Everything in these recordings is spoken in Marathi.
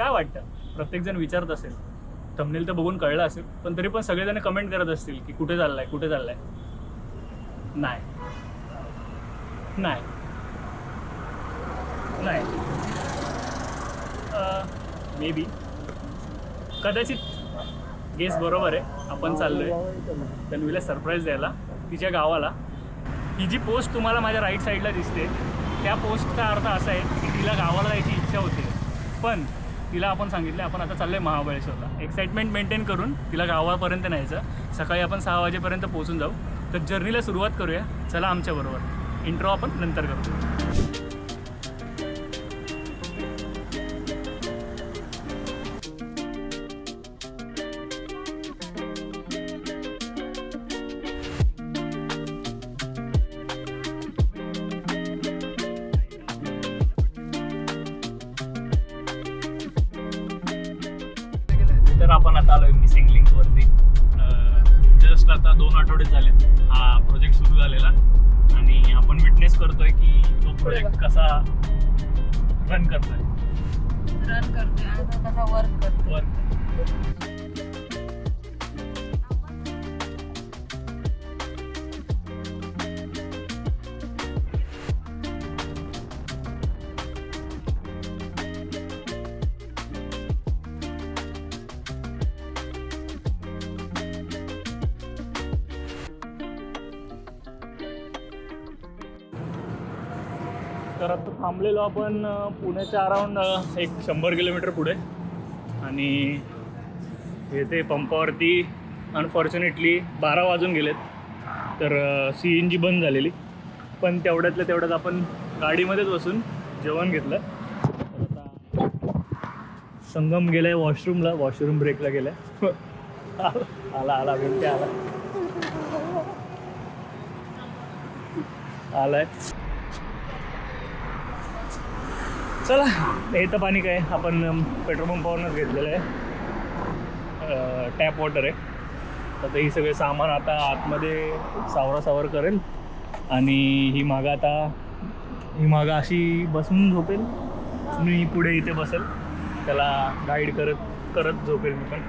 काय वाटतं? प्रत्येकजण विचारत असेल, थंबनेल तर बघून कळलं असेल, पण तरी पण सगळेजण कमेंट करत असतील की कुठे चाललाय कुठे चाललाय. नाही नाही नाही मे बी कदाचित गेस बरोबर आहे. आपण चाललोय तन्वीला सरप्राईज द्यायला तिच्या गावाला. ही जी पोस्ट तुम्हाला माझ्या राईट साईडला दिसते त्या पोस्टचा अर्थ असा आहे की तिला गावाला जायची इच्छा होते, पण तिला आपण सांगितलं आपण आता चाललोय महाबळेश्वरला. एक्साइटमेंट मेंटेन करून तिला गावापर्यंत न्यायचं. सकाळी आपण 6 वाजेपर्यंत पोहोचून जाऊ. तर जर्नीला सुरुवात करूया. चला आमच्याबरोबर. इंट्रो आपण नंतर करू. तर आपण आता आलोय मिसिंग लिंकवरती. जस्ट आता 2 आठवडे झालेत हा प्रोजेक्ट सुरू झालेला आणि आपण विटनेस करतोय की तो प्रोजेक्ट कसा रन करतोय आणि तो कसा वर्क करतोय. तर आता थांबलेलो आपण पुण्याच्या अराउंड एक 100 किलोमीटर पुढे आणि येथे पंपावरती अनफॉर्च्युनेटली 12 वाजून गेलेत. तर CNG बंद झालेली, पण तेवढ्यातल्या तेवढ्यात आपण गाडीमध्येच बसून जेवण घेतलं. तर आता संगम गेलाय वॉशरूमला, वॉशरूम ब्रेकला गेलाय. आला आला बिलते आलाय. चला येतं पाणी काय आपण पेट्रोल पंपावरूनच घेतलेलं आहे. टॅप वॉटर आहे. आता ही सगळे सामान आता आतमध्ये सावरासावर करेल आणि ही मागा अशी बसून झोपेल. मी पुढे इथे बसेल, त्याला गाईड करत झोपेल मी पण.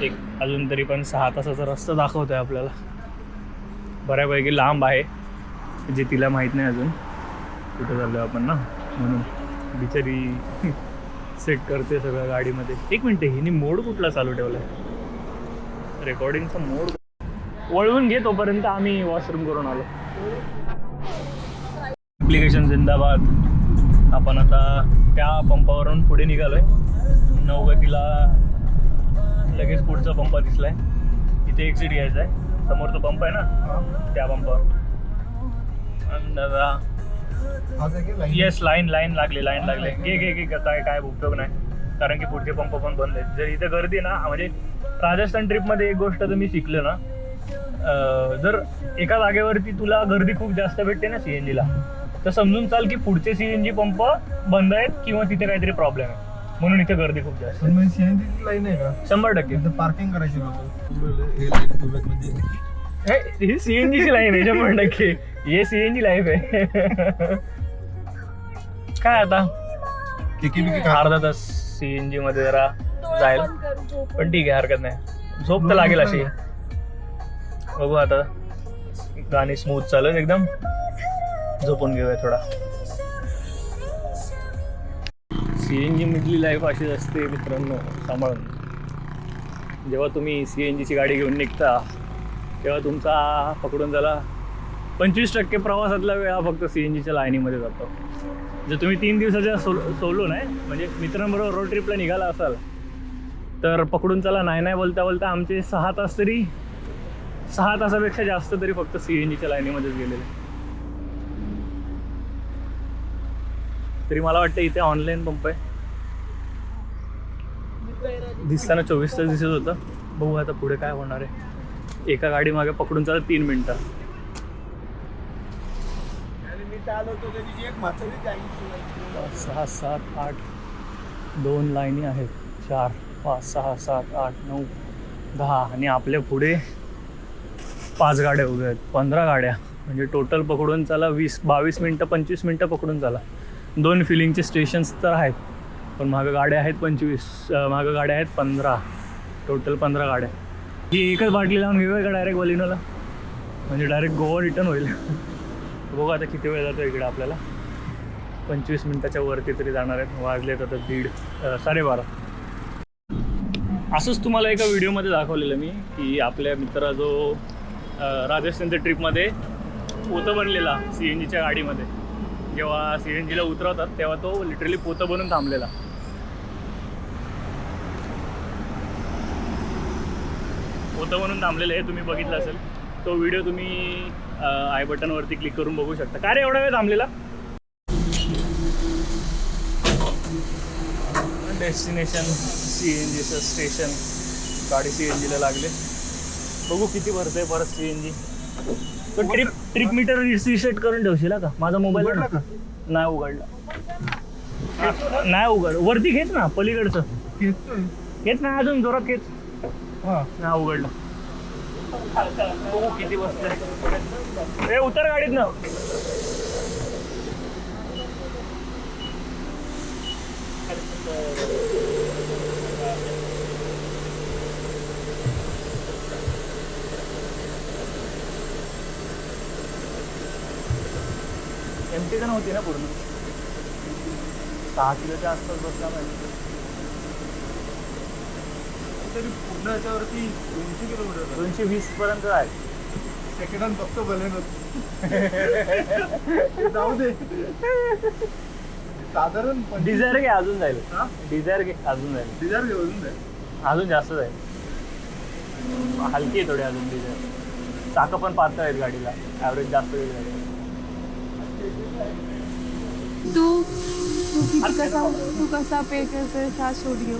एक अजून तरी पण 6 तासाचा रस्ता दाखवतो आहे आपल्याला. बऱ्यापैकी लांब आहे, जे तिला माहीत नाही अजून कुठे चाललो आपण ना, म्हणून बिचारी सेट करते सगळं गाडीमध्ये. 1 मिनटं, हिने मोड कुठला चालू ठेवला आहे? रेकॉर्डिंगचा मोड वळवून घे तोपर्यंत आम्ही वॉशरूम करून आलो. ॲप्लिकेशन जिंदाबाद. आपण आता त्या पंपावरून पुढे निघालोय. नवगतीला लगेच पुढचा पंप दिसलाय. इथे एक्झिट घ्यायचा आहे. समोर तो पंप आहे ना, त्या पंपावर. आणि दादा येस, लाईन लागली. घे काय उपयोग नाही, कारण की पुढचे पंप पण बंद आहेत. जर इथे गर्दी ना, म्हणजे राजस्थान ट्रिपमध्ये एक गोष्ट तर मी शिकलो ना, जर एका जागेवरती तुला गर्दी खूप जास्त भेटते ना CNGला, तर समजून चाल की पुढचे CNG पंप बंद आहेत किंवा तिथे काहीतरी प्रॉब्लेम आहे, म्हणून इथे गर्दी खूप जास्त. CNGची लाईन आहे का? 100% पार्किंग करायची ही CNGची लाईन आहे 100%. हे CNG लाईफ आहे. काय आता अर्धा तास CNG मध्ये जरा जाईल, पण ठीक आहे, हरकत नाही. झोप तर लागेल अशी. बघू आता, गाणी स्मूथ चालेल एकदम. झोपून घेऊया थोडा. CNG मधली लाईफ अशीच असते मित्रांनो, सांभाळून. जेव्हा तुम्ही CNGची गाडी घेऊन निघता तेव्हा तुमचा पकडून झाला 25% प्रवासातला वेळा फक्त CNGच्या लाईनीमध्ये जातो. जर तुम्ही 3 दिवसाच्या सोलो नाही, म्हणजे मित्रांबरोबर रोड ट्रिपला निघाला असाल तर पकडून चला नाही बोलता आमचे 6 तास तरी, 6 तासापेक्षा जास्त तरी फक्त CNGच्या लाईनीमध्येच गेलेले. तरी मला वाटतं इथे ऑनलाईन पंप आहे. दिसताना 24 तास दिसत होतं. बघू आता पुढे काय होणार आहे. एका गाडी मागे पकडून चला 3 मिनिटं. 6, 7, 8 2 लाईनी आहेत. 4, 5, 6, 7, 8, 9, 10 आणि आपल्या पुढे 5 गाड्या उभ्या आहेत. 15 गाड्या, म्हणजे टोटल पकडून चला 20-22 मिनटं 25 मिनटं पकडून चला. 2 फिलिंगचे स्टेशन्स तर आहेत. पण मागं गाड्या आहेत 25, मागं गाड्या आहेत 15, टोटल 15 गाड्या. ही एकच बाटली लावून घेऊया का डायरेक्ट बलिनोला, म्हणजे डायरेक्ट गोवा रिटर्न होईल. बघू आता किती वेळ जातो इकडे आपल्याला. 25 मिनटाच्या वरती तरी जाणार आहेत. वाजलेत आता 12:30. असंच तुम्हाला एका व्हिडिओमध्ये दाखवलेलं मी की आपल्या मित्रा जो राजस्थानच्या ट्रिपमध्ये पोतं बनलेला CNGच्या गाडीमध्ये, जेव्हा CNGला उतरवतात तेव्हा तो लिटरली पोतं बनून थांबलेला. पोतं बनून थांबलेलं हे तुम्ही बघितलं असेल. तो व्हिडिओ तुम्ही आय बटनवरती क्लिक करून बघू शकता. का रे एवढा वेळ थांबलेला? डेस्टिनेशन CNGचं स्टेशन. गाडी CNGला लागले. बघू किती भरतंय परत CNG. तो ट्रिप मीटर रिसेट करून ठेवशील का? माझा मोबाईल नाही उघडला. नाही उघड. वरती खेच ना पलीकडचं. खेच ना अजून जोरात खेच. नाही उघडलं. बघू किती बसतंय. उतर गाडीत ना. एमटी तर नव्हती ना पूर्ण. 6 किलोच्या आसपास बसला पाहिजे तरी पूर्ण याच्यावरती 200 किलोमीटर 220 पर्यंत आहे. सेकंड हँड बघतो बलेनो. जाऊ दे. साधारण डिझायर घे अजून जाईल. डिझायर घे अजून जाईल. डिझायर घेऊन जाईल. अजून जास्त जाईल. हलकी आहे थोडी अजून डिझायर. चाकं पण पातळ आहेत गाडीला. ॲव्हरेज जास्त येईल गाडी. तू कसा पे करतोय हा स्टुडिओ?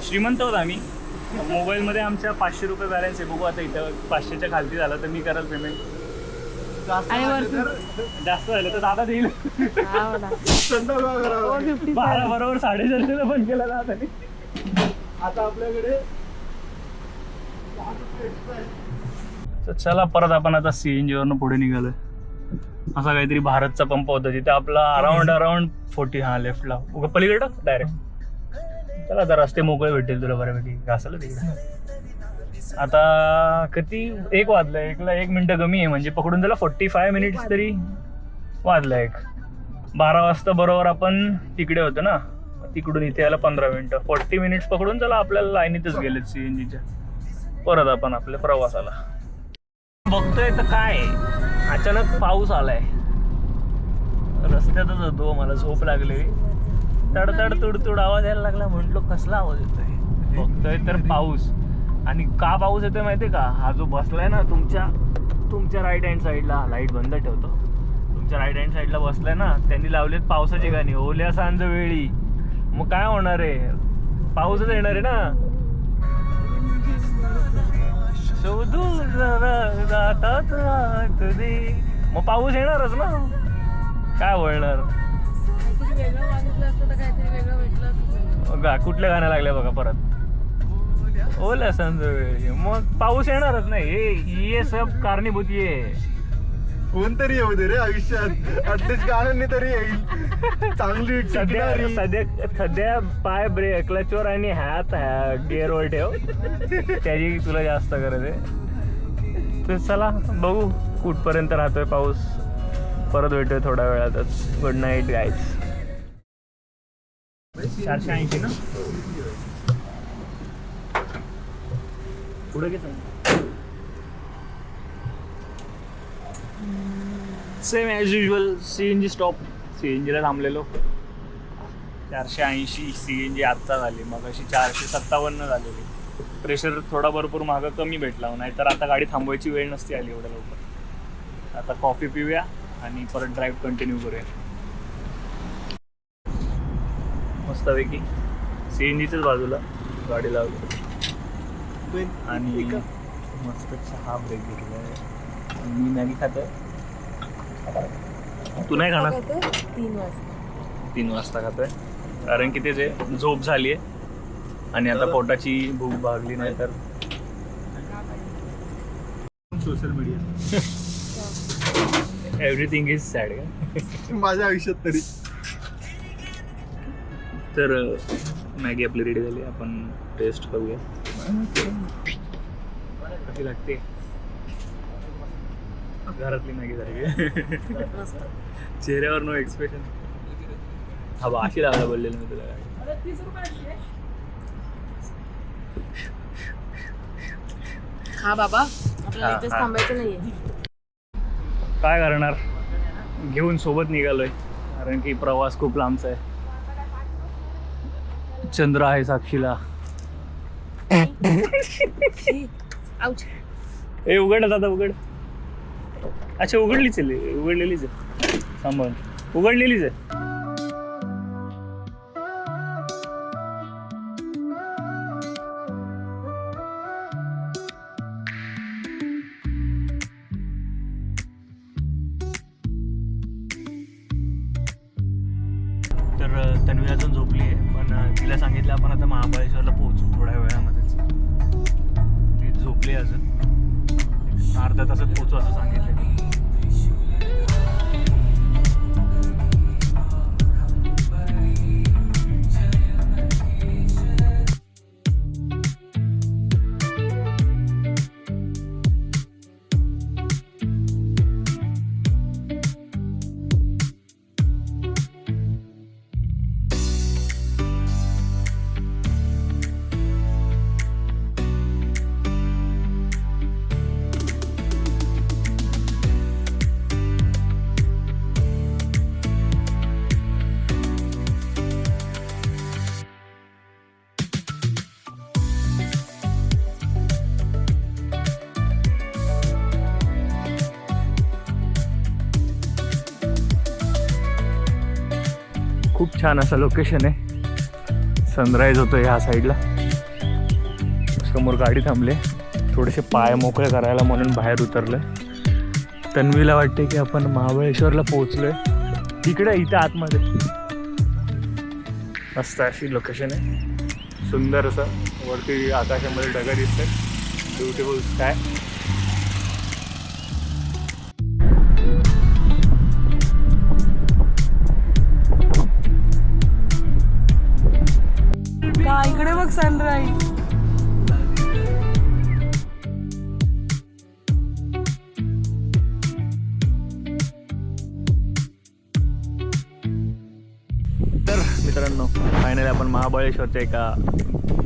श्रीमंत होत आम्ही. मोबाईलमध्ये आमच्या 500 रुपये बॅलन्स आहे. बघू आता इथं 500च्या खालती झालं तर मी कराल पेमेंट. आणि वरती जास्त झालं तर दादा देईल. 12 बरोबर 450 पण केला दादा. आता आपल्याकडे तर चला परत आपण आता CNG वरनं पुढे निघालोय. असा काहीतरी भारतचा पंप होता तिथे आपला अराउंड 40. हा लेफ्टला पलीकडं डायरेक्ट. चला आता रस्ते मोकळे भेटतील तुला बऱ्यापैकी. घासाला तिकडे. आता किती 1 वाजलं. 1ला 1 मिनिटं कमी आहे म्हणजे पकडून त्याला 45 मिनिट्स तरी वाजलं. 12 वाजता बरोबर आपण तिकडे होतो ना. तिकडून इथे यायला 15 मिनिटं. 40 मिनिट्स पकडून चला आपल्याला लाईनीतच गेलेत CNGच्या. परत आपण आपल्या प्रवासाला बघतोय तर काय अचानक पाऊस आलाय. रस्त्यातच होतो. मला झोप लागली. तडतड तुडतुड आवाज यायला लागला. म्हटलो कसला आवाज येतोय. बघतोय तर पाऊस. आणि का पाऊस येतोय माहितीये का? हा जो बसलाय ना तुमच्या राईट हँड साईडला. लाईट बंद ठेवतो. तुमच्या राईट हँड साईडला बसलाय ना, त्यांनी लावलेत पावसाची गाणी. ओल्या सांज वेळी. मग काय होणार आहे? पाऊसच येणार आहे ना. मग पाऊस येणारच ना. काय बोलणार? कुठल्या गाण्या लागल्या बघा परत. ओल्या सांज वेळी. मग पाऊस येणारच नाही. ये सब कारणीभूत ये. कोणतरी येऊ दे रे आयुष्यात. ऍटलीस्ट गाण्यांनी तरी येईल. चांगली सध्या पाय ब्रेक क्लचवर आणि हात गिअरवर ठेव. त्याची तुला जास्त गरज आहे. तर चला बघू कुठपर्यंत राहतोय पाऊस. परत भेटूया थोड्या वेळातच. Good night guys. 480 ना पुढे घेतो. Same as usual CNG stop. CNGला थांबलेलो. 480 CNG आत्ता झाली. मग अशी 457 झालेली. प्रेशर थोडा भरपूर मागं कमी भेटला. नाहीतर आता गाडी थांबवायची वेळ नसती आली एवढ्या लवकर. आता कॉफी पिऊया आणि परत ड्राईव्ह कंटिन्यू करूया मस्तपैकी. CNGच्याच बाजूला गाडी लावली आणि मस्त चहा ब्रेक घेतला. मी मॅगी खातोय. तू नाही खाणार? 3 वाजता खातोय कारण की ते झोप झाली आहे आणि आता पोटाची भूक भागली नाही तर. Social media everything is sad का माझ्या आयुष्यात तरी. तर मॅगी आपली रेडी झाली, आपण टेस्ट करूया कशी लागते. घरातली मॅगी झाली. चेहऱ्यावर नो एक्सप्रेशन. हा बा अशी लावायला बोललेलं मी तुला. हा बाबा आपल्याला इथेच थांबायचं नाहीये. काय करणार, घेऊन सोबत निघालोय कारण की प्रवास खूप लांबचा आहे. चंद्र आहे साक्षीला. आउच. ए उघड दादा उघड. अच्छा उघडलीच आहे, उघडलेलीच आहे. सांभाळ, उघडलेलीच आहे. तर तन्वी अजून झोपली आहे, पण तिला सांगितलं आपण आता महाबळेश्वरला पोहोचू थोड्या वेळामध्येच. ती झोपली अजून, अर्ध्या तासात पोहोचू असं सांगितलं. खूप छान असं लोकेशन आहे. सनराईज होतो ह्या साईडला. समोर गाडी थांबले, थोडेसे पाय मोकळे करायला म्हणून बाहेर उतरलोय. तन्वीला वाटते की आपण महाबळेश्वरला पोहोचलोय. तिकडे इथे आतमध्ये मस्त अशी लोकेशन आहे. सुंदर असं वरती आकाशामध्ये ढगा दिसतात. Beautiful sky. इकडे बघ सनराईज. तर मित्रांनो फायनली आपण महाबळेश्वरच्या एका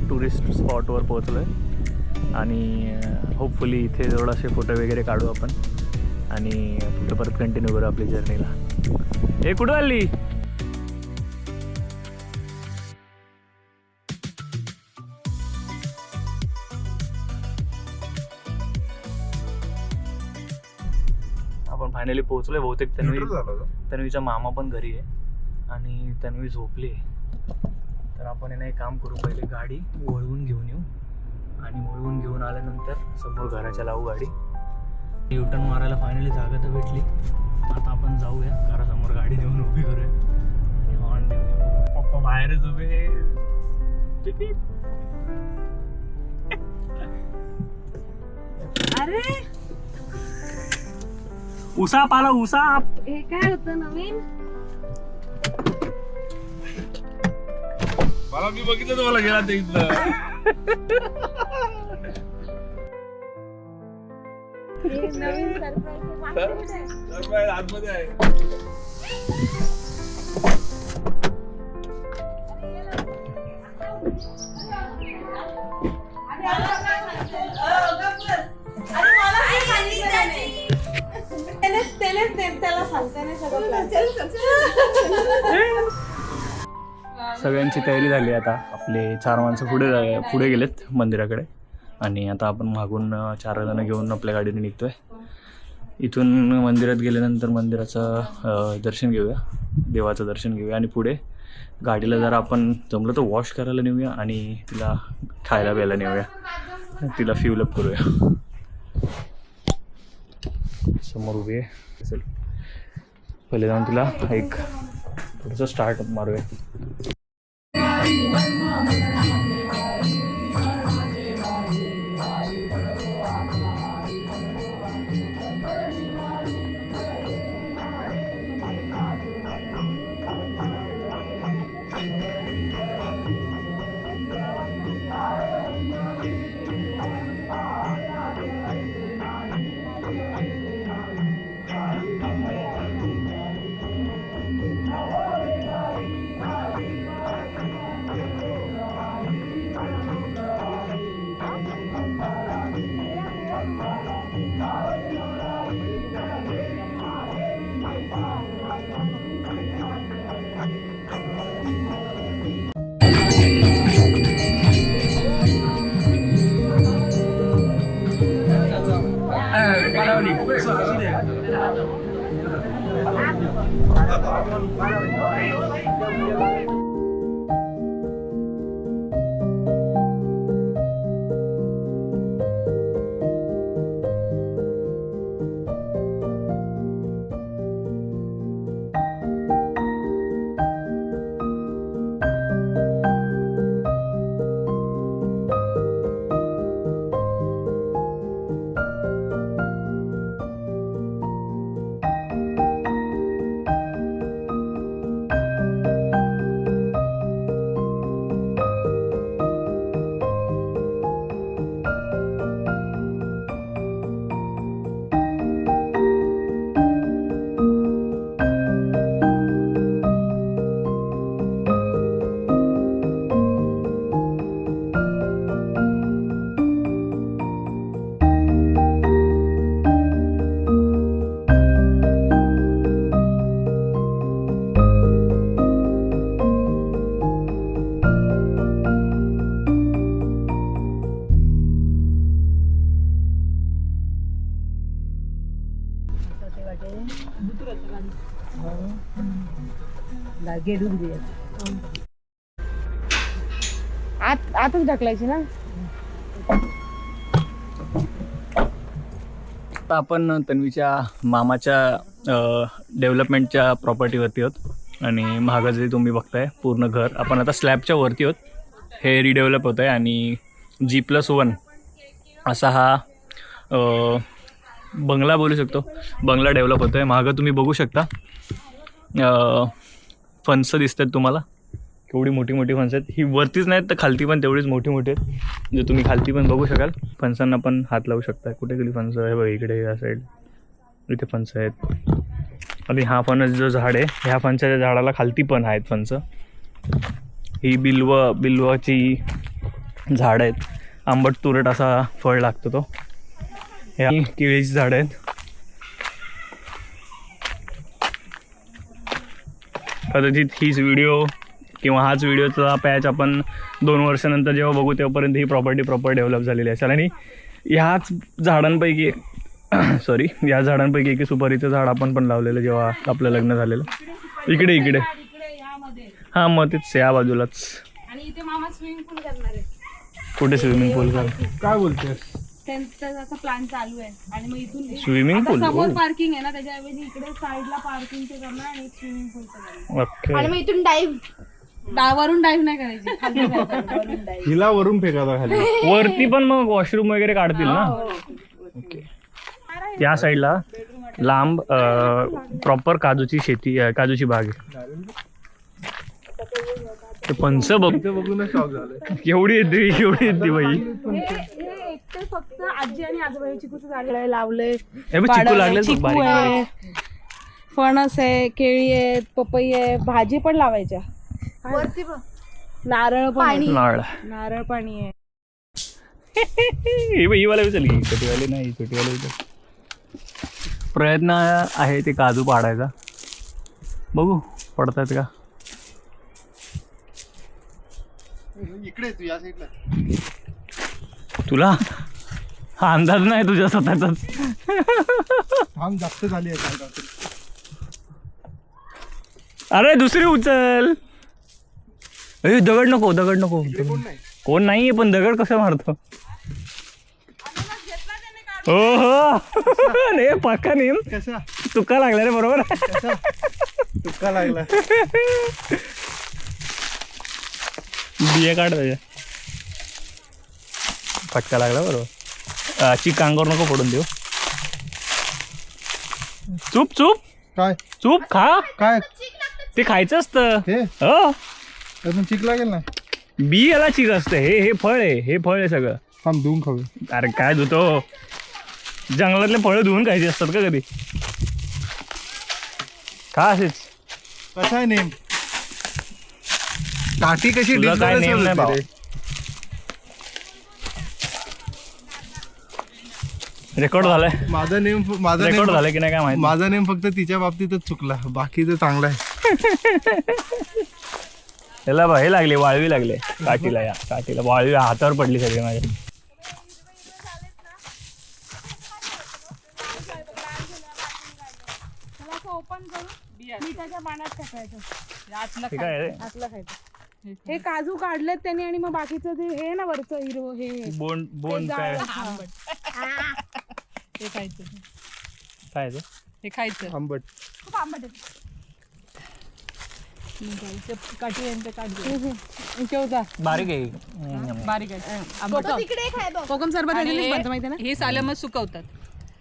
टुरिस्ट स्पॉटवर पोहोचलो आहे आणि होपफुली इथे थोडासे फोटो वगैरे काढू आपण आणि पुढे परत कंटिन्यू करू आपली जर्नीला. हे कुठं आली? आपण फायनली पोहोचलोय. बहुतेक तन्वीचा मामा पण घरी आहे आणि तन्वी झोपली आहे. तर आपण यांना एक काम करू, पहिले गाडी वळवून घेऊन येऊ आणि वळवून घेऊन आल्यानंतर समोर घराच्या लावू गाडी. युटर्न मारायला फायनली जागा तर भेटली. आता आपण जाऊया घरासमोर, गाडी देऊन उभी करूया आणि हॉर्न देऊया. पप्पा बाहेरच उभे. अरे उसाप आला, उसाप. हे काय होतं नवीन? मला मी बघितलं तुम्हाला गेला ते इथलं. नवीन सरप्राईज आतमध्ये आहे. सगळ्यांची तयारी झाली. आता आपले 4 माणसं पुढे गेलेत मंदिराकडे आणि आता आपण मागून 4 जण घेऊन आपल्या गाडीने निघतोय. इथून मंदिरात गेल्यानंतर मंदिराचं दर्शन घेऊया, देवाचं दर्शन घेऊया आणि पुढे गाडीला जरा आपण जमलं तर वॉश करायला नेऊया आणि तिला खायला प्यायला नेऊया, तिला फ्यूल अप करूया. समोर उभी आहे असेल, पहिले जाऊन तिला एक थोडंसं स्टार्ट मारूया. आतच ढकलायची ना. आता आपण तन्वीच्या मामाच्या डेव्हलपमेंटच्या प्रॉपर्टीवरती आहोत आणि मागं जे तुम्ही बघताय पूर्ण घर, आपण आता स्लॅबच्या वरती आहोत. हे रिडेव्हलप होत आहे आणि G+1 असा हा बंगला बोलू शकतो, बंगला डेव्हलप होतो आहे. मागं तुम्ही बघू शकता फणसं दिसत आहेत तुम्हाला, केवढी मोठी मोठी फणसं आहेत. ही वरतीच नाहीत तर खालती पण तेवढीच मोठी मोठी आहेत. जे तुम्ही खालती पण बघू शकाल, फणसांना पण हात लावू शकता. कुठे गेली फणसं? हे बघा इकडे, या साईड इथे फणसं आहेत. आणि हा फणस जो झाड आहे, ह्या फणसाच्या झाडाला खालती पण आहेत फणसं. ही बिल्वाची झाड आहेत, आंबट तुरट असा फळ लागतो तो. ह्या केळीची झाडं आहेत. कदाचित हीच व्हिडिओ किंवा हाच व्हिडिओचा पॅच आपण 2 वर्षानंतर जेव्हा बघू तेव्हापर्यंत ही प्रॉपर्टी प्रॉपर डेव्हलप झालेली असेल. आणि ह्याच झाडांपैकी या झाडांपैकी एक सुपारीचं झाड आपण पण लावलेलं जेव्हा आपलं लग्न झालेलं. इकडे हां, मग तेच या बाजूलाच. आणि इथे मामा स्विमिंग पूल करणार आहे. कुठे स्विमिंग पूल? काय बोलतेस? त्यांचा असा प्लॅन चालू आहे. आणि मग इथून स्विमिंग पूल समोर पार्किंग आहे ना, त्याच्याऐवजी इकडे साईडला पार्किंगचे करणार आणि स्विमिंग पूलचं करणार. ओके. आणि मग इथून वरून डाईव्ह नाही करायची, खाली जायचं, वरून dive. हिला वरून फेकायचा खाली. वरती पण मग वॉशरूम वगैरे काढतील ना. ओके. त्या साईडला लांब प्रॉपर काजूची शेती, काजूची बाग आहे. ते फणस बघूनच शॉक झालं. एवढी येते बाई. हे एकटे फक्त आजी आणि आजोबाची चिकूचं झाड लावलंय. हे बघ, चिकू लागले बघ, चिकू बारीक आहे, बारीक. फणस आहे, केळी आहेत, पपई आहे, भाजी पण लावायच्या. नारळ पाणी, नारळ पाणी आहे. ही वाला विचारली की छोटीवाली नाही, छोटीवाली विचार. प्रयत्न आहे ते काजू पाडायचा, बघू पडतात का. इकडे तू या साईडला. तुला हा अंदाज नाही तुझ्या स्वतःचाच. थांब, जास्त झाली आहे काल रात्री. अरे दुसरी उचल. अरे दगड नको, दगड नको. कोण नाही पण दगड कसं मारतो. हो हो रे पक्का नेम. कसा तुका लागला रे, बरोबर. तुका लागला. बिया काढ त्याच्या. फटका लागला बरोबर. चिक अंगावर नको पडून देऊ. चूप चूप काय चूप खा. काय ते खायचं असतं. हे हो, अजून चिक लागेल ना. बी याला चिक असतं. हे फळ आहे, हे फळ आहे सगळं. थांब धुवून खाऊ. अरे काय धुतो, जंगलातले फळं धुवून खायची असतात का कधी. खा असेच. कसा आहे नेम? काठी कशी तुझा काय नेम नाही भाऊ. रेकॉर्ड झालाय. माझा नेम रेकॉर्ड झालाय की नाही काय माहिती. माझा नेम फक्त तिच्या बाबतीतच चुकला, बाकी तर चांगला आहे. त्याला हे लागले, वाळवी लागले काठीला. या काठीला वाळवी हातावर पडली सगळी माझ्या. ओपन करून आंब्याच्या पाण्यात टाकायचं आतला ठीक आहे आतलं खायचं. हे काजू काढलेत त्यांनी आणि मग बाकीचं जे हे ना वरचं हिरवं हे बोन बोन काय हे खायचं काय ते हे खायचं आंबट खूप आंबट आहे. काठी यांचं काढ केवढा बारीक आहे बारीक आहे आंबट. तिकडे खाय बघ. कोकम सरबत आणि हे- बनतं माहिती आहे ना? हे साल्यामध्ये सुकवतात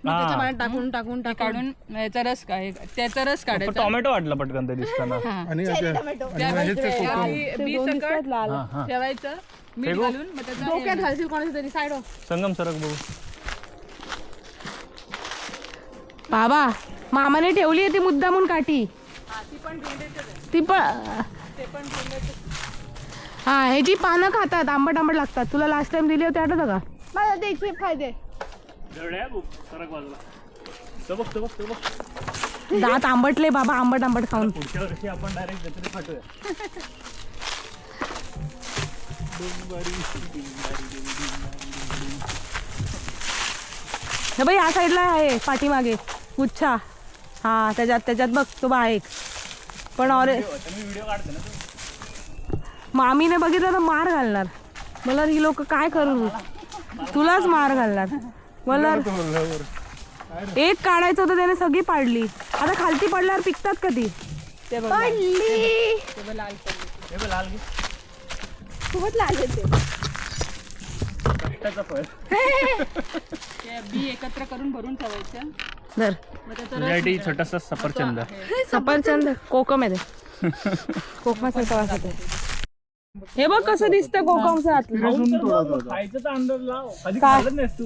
मग त्याच्या हा. पाण्यात टाकून टाकून ते टाकून काढून याचा रस काय त्याचा रस काढायचा टोमॅटो वाटलं पटकन ते दिसताना आणि हेच ते कोकम. ते बी दोन सकट दिसतात लाल. हा हा ठेवायचं मीठ फेकू? घालून मग त्याचा डोक्यात घालशील कोणाच्या तरी साईड संगम सरक बघू बाबा मामाने ठेवली आहे ती मुद्दामून काठी ती पण हा ह्याची पानं खातात आंबट आंबट लागतात. तुला लास्ट टाइम दिली होती आठवतं का? मला द्यायची फायदे सरक बाजूला तो बघ तो बघ तो बघ दात आंबटले बाबा आंबट आंबट खाऊन. पुढच्या वर्षी आपण डायरेक्ट जत्रेत फाटूया हे बाई या साईडला आहे पाठीमागे गुच्छा. हा त्याच्यात बघ तो बा एक पण ऑरे व्हिडिओ काढते ना तू. मामीने बघितलं तर मार घालणार. मला ही लोक काय करू तुलाच मार घालणार. मला एक काढायचं होतं त्याने सगळी पाडली. आता खालती पडल्यावर पिकतात कधी पडली हे बघ लाल घे खूपच लागले ते. कष्टाचं फळ ते बी एकत्र करून भरून ठेवायचं धर मग त्याचा तुझ्यासाठी छोटासा सफरचंद सफरचंद कोकम आहे ते. कोकमासारखं वाटत आहे. हे बघ कसं दिसतं कोकमचं आतलं. खायचं तर अंदाज लाव कधी काय? खाल्लं नाहीस तू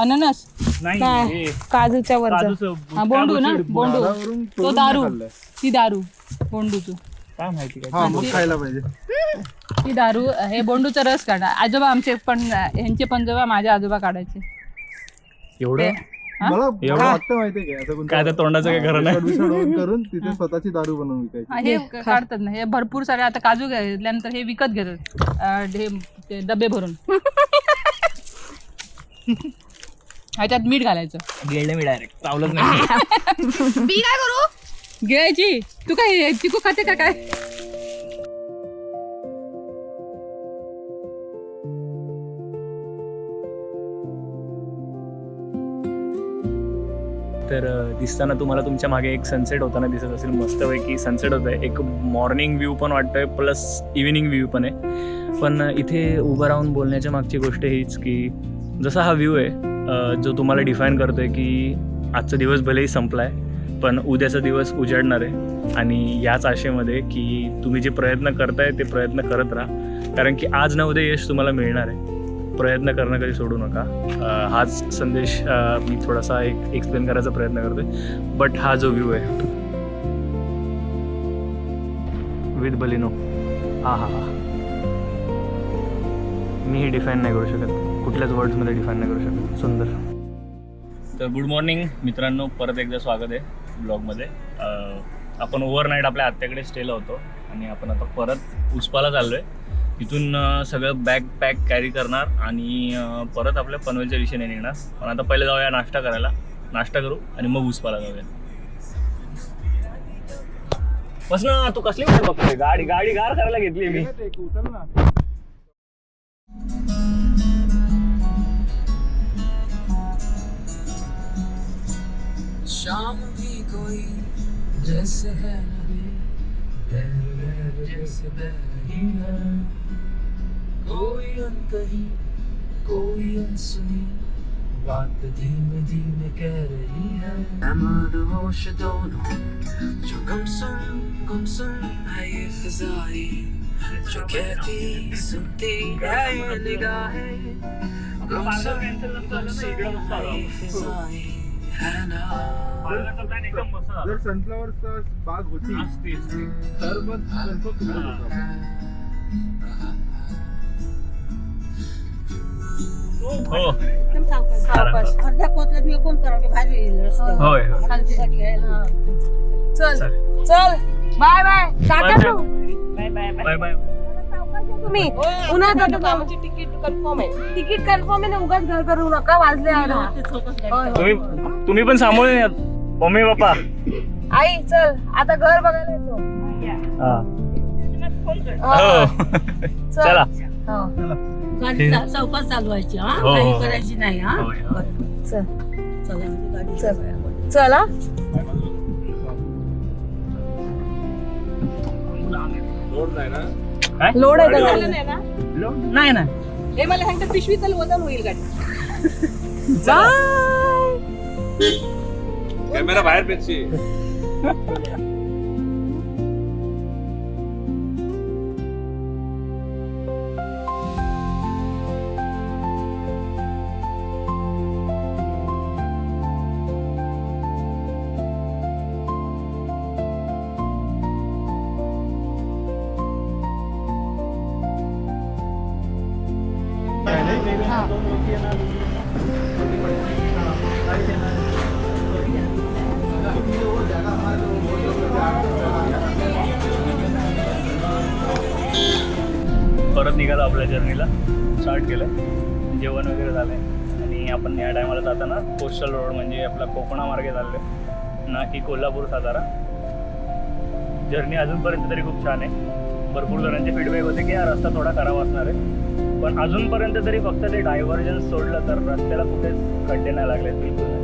अननस नाही काय हे काजूच्या वरचं काजूचं हा बोंडू ना बोंडू झाडावरून तो तोडून दारू खाल्लंय. ती दारू बोंडूचं काय माहिती काय हा मग खायला पाहिजे. ती दारू हे बोंडूचा रस काढा. आजोबा आमचे पण ह्यांचे पण जेव्हा माझे आजोबा काढायचे एवढं हा? मला एवढं? वाटतं माहितीये का असं कोणतं काय त्या तोंडाचं काही खरं नाही मिसळ करून तिथे स्वतःची दारू बनवून विकायची. हा, हे काढतात ना हे भरपूर सारे आता काजू घेतल्यानंतर हे विकत घेतात ते डबे भरून ह्याच्यात मीठ घालायचं गेले मी डायरेक्ट चावलंच नाही मी काय करू? गिळायची. तू काय चिकू खाते का काय? तर दिसताना तुम्हाला तुमच्या मागे एक सनसेट होताना दिसत असेल. मस्तपैकी सनसेट होत आहे. एक मॉर्निंग व्ह्यू पण वाटतोय प्लस इव्हिनिंग व्ह्यू पण आहे. पण इथे उभं राहून बोलण्याच्या मागची गोष्ट हीच की जसा हा व्ह्यू आहे जो तुम्हाला डिफाईन करतोय की आजचा दिवस भलेही संपला आहे पण उद्याचा दिवस उजाडणार आहे. आणि याच आशेमध्ये की तुम्ही जे प्रयत्न करताय ते प्रयत्न करत राहा कारण की आज ना उद्या यश तुम्हाला मिळणार आहे. प्रयत्न करणं कधी सोडू नका. हाच संदेश मी थोडासा एक एक्सप्लेन करायचा प्रयत्न करतोय. बट हा जो व्ह्यू आहे विथ बलिनो हा हा हा मी हे डिफाईन नाही करू शकत. कुठल्याच वर्ड्समध्ये डिफाईन नाही करू शकत. सुंदर. तर गुड मॉर्निंग मित्रांनो, परत एकदा स्वागत आहे ब्लॉगमध्ये. आपण ओव्हरनाईट आपल्या आत्याकडे स्टेला होतो आणि आपण आता परत उस्पाला चाललो आहे. तिथून सगळं बॅग पॅक कॅरी करणार आणि परत आपल्या पनवेलच्या दिशेने निघणार. पण आता पहिले जाऊया नाश्ता करायला. नाश्ता करू आणि मग उस्पाला जाऊया. बस ना तू कसली वाट बघतोय? गाडी गाडी गार करायला घेतली मी. उचल ना. शाम भी कोई जैसे है नदी जैसे बह रही है कोई अनकही कोई अनसुनी बात धीमे धीमे कह रही है मदहोश दोनों जो गुमसुम है ये फिजाएं जो कहती सुनती है ये निगाहें गुमसुम है ये फिजाएं है ना जर सनफ्लॉवर बाग होती तर मग कन्फर्म फिरत होतो आपण. हो एकदम सावकाश. अर्ध्या पोत्यात मी कोण करावे भाजी होय खालतीसाठी घ्यायला चल चल. चल बाय बाय टाटा तू. Bye bye. तुम्ही उन्हात जातो आमची तिकीट कन्फर्म आहे. तिकीट कन्फर्म आहे ना. उगाच घर करू नका. वाजले 8. तुम्ही पण सांभाळून या मम्मी पप्पा. आई चल आता घर बघायला येतो हा हा. हो. चल. चला हो. गाडी चौकात चालवायची हा हो, काही हो. करायची नाही हा हो, हो. चल चला गाडी चल. चला रोड नाही ना काय लोड आहे का झालं गाडी? नाही ना लो? नाही ना हे मला सांगतं पिशवी चालू वजन होईल गाडी बाय. कॅमेरा बाहेर पेक्षी परत निघालो आपल्या जर्नीला स्टार्ट केलं जेवण वगैरे झालंय आणि आपण या टायमाला जाताना कोस्टल रोड म्हणजे आपला कोकणा मार्गे चाललोय ना की कोल्हापूर सातारा. जर्नी अजूनपर्यंत तरी खूप छान आहे. भरपूर जणांचे फीडबॅक होते की हा रस्ता थोडा खराब असणार आहे पण अजूनपर्यंत तरी फक्त ते डायव्हर्जन्स सोडलं तर रस्त्याला कुठेच खड्डे नाही लागले बिलकुल.